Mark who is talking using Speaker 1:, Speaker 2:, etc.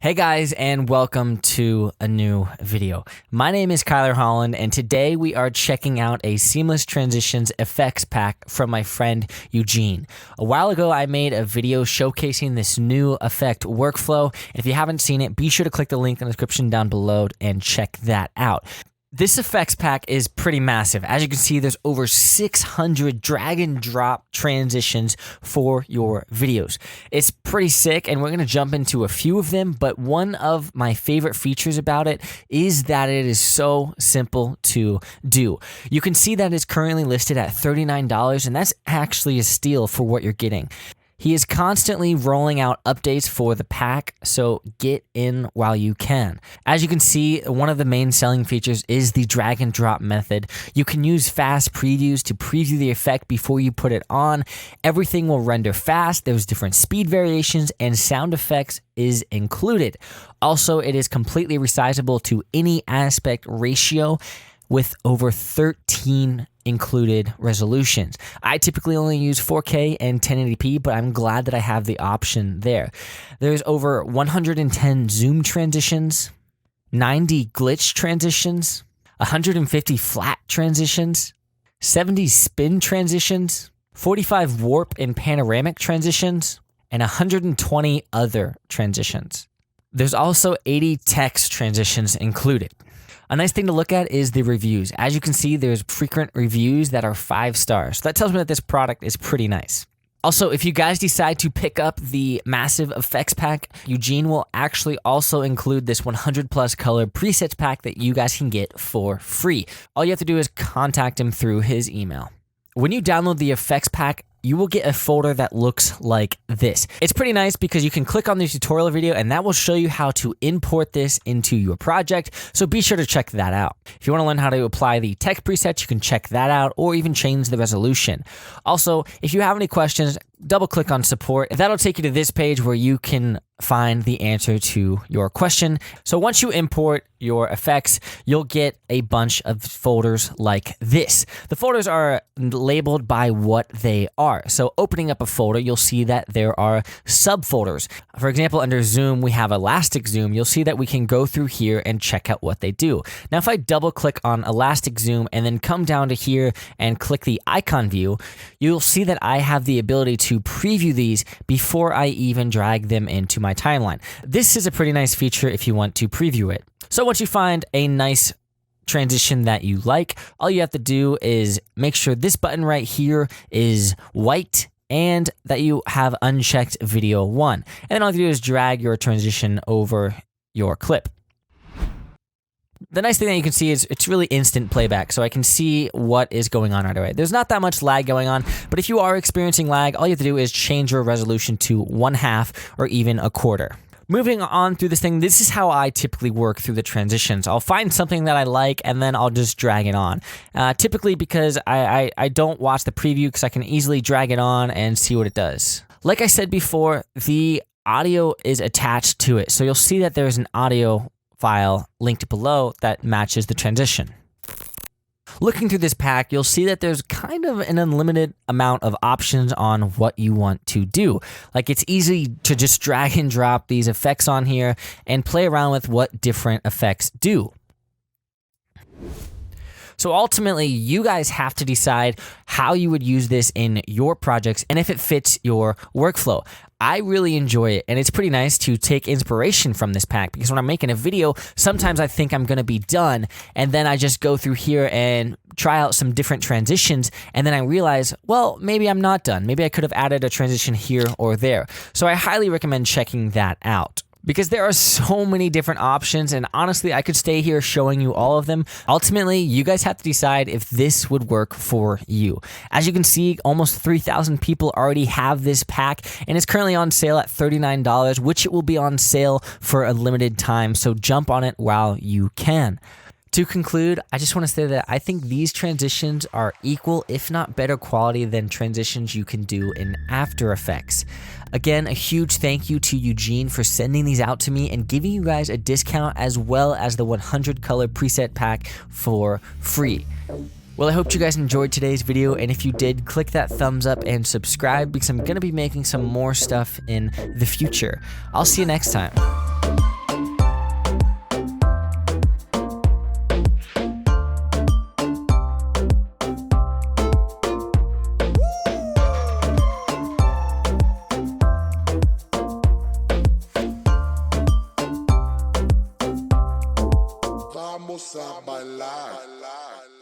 Speaker 1: Hey guys, and welcome to a new video. My name is Holland, and today we are checking out a Seamless Transitions effects pack from my friend Eugene. A while ago, I made a video showcasing this new effect workflow, and if you haven't seen it, be sure to click the link in the description down below and check that out. This effects pack is pretty massive. As you can see, there's over 600 drag and drop transitions for your videos. It's pretty sick, and we're going to jump into a few of them, but one of my favorite features about it is that it is so simple to do. You can see that it's currently listed at $39, and that's actually a steal for what you're getting. He is constantly rolling out updates for the pack, so get in while you can. As you can see, one of the main selling features is the drag and drop method. You can use fast previews to preview the effect before you put it on. Everything will render fast. There's different speed variations, and sound effects is included. Also, it is completely resizable to any aspect ratio with over 13 included resolutions. I typically only use 4K and 1080p, but I'm glad that I have the option there. There's over 110 zoom transitions, 90 glitch transitions, 150 flat transitions, 70 spin transitions, 45 warp and panoramic transitions, and 120 other transitions. There's also 80 text transitions included. A nice thing to look at is the reviews. As you can see, there's frequent reviews that are 5 stars. So that tells me that this product is pretty nice. Also, if you guys decide to pick up the massive effects pack, Eugene will actually also include this 100 plus color presets pack that you guys can get for free. All you have to do is contact him through his email. When you download the effects pack, you will get a folder that looks like this. It's pretty nice because you can click on the tutorial video and that will show you how to import this into your project, so be sure to check that out. If you want to learn how to apply the text presets, you can check that out or even change the resolution. Also, if you have any questions, double click on support. That'll take you to this page where you can find the answer to your question. So once you import your effects, you'll get a bunch of folders like this. The folders are labeled by what they are. So opening up a folder, you'll see that there are subfolders. For example, under zoom, we have elastic zoom. You'll see that we can go through here and check out what they do. Now, if I double click on elastic zoom and then come down to here and click the icon view, you'll see that I have the ability to preview these before I even drag them into my timeline. This is a pretty nice feature if you want to preview it. So once you find a nice transition that you like, all you have to do is make sure this button right here is white and that you have unchecked video 1. And then all you have to do is drag your transition over your clip. The nice thing that you can see is it's really instant playback, so I can see what is going on right away. There's not that much lag going on, but if you are experiencing lag, all you have to do is change your resolution to 1/2 or even 1/4. Moving on through this thing, this is how I typically work through the transitions. I'll find something that I like, and then I'll just drag it on. Typically because I don't watch the preview because I can easily drag it on and see what it does. Like I said before, the audio is attached to it, so you'll see that there's an audio file linked below that matches the transition. Looking through this pack, you'll see that there's kind of an unlimited amount of options on what you want to do. Like, it's easy to just drag and drop these effects on here and play around with what different effects do. So ultimately, you guys have to decide how you would use this in your projects and if it fits your workflow. I really enjoy it, and it's pretty nice to take inspiration from this pack because when I'm making a video, sometimes I think I'm going to be done, and then I just go through here and try out some different transitions, and then I realize, well, maybe I'm not done. Maybe I could have added a transition here or there. So I highly recommend checking that out, because there are so many different options, and honestly, I could stay here showing you all of them. Ultimately, you guys have to decide if this would work for you. As you can see, almost 3,000 people already have this pack, and it's currently on sale at $39, which it will be on sale for a limited time, so jump on it while you can. To conclude, I just want to say that I think these transitions are equal, if not better quality than transitions you can do in After Effects. Again, a huge thank you to Eugene for sending these out to me and giving you guys a discount as well as the 100 color preset pack for free. Well, I hope you guys enjoyed today's video, and if you did, click that thumbs up and subscribe because I'm going to be making some more stuff in the future. I'll see you next time.
Speaker 2: Vamos a bailar.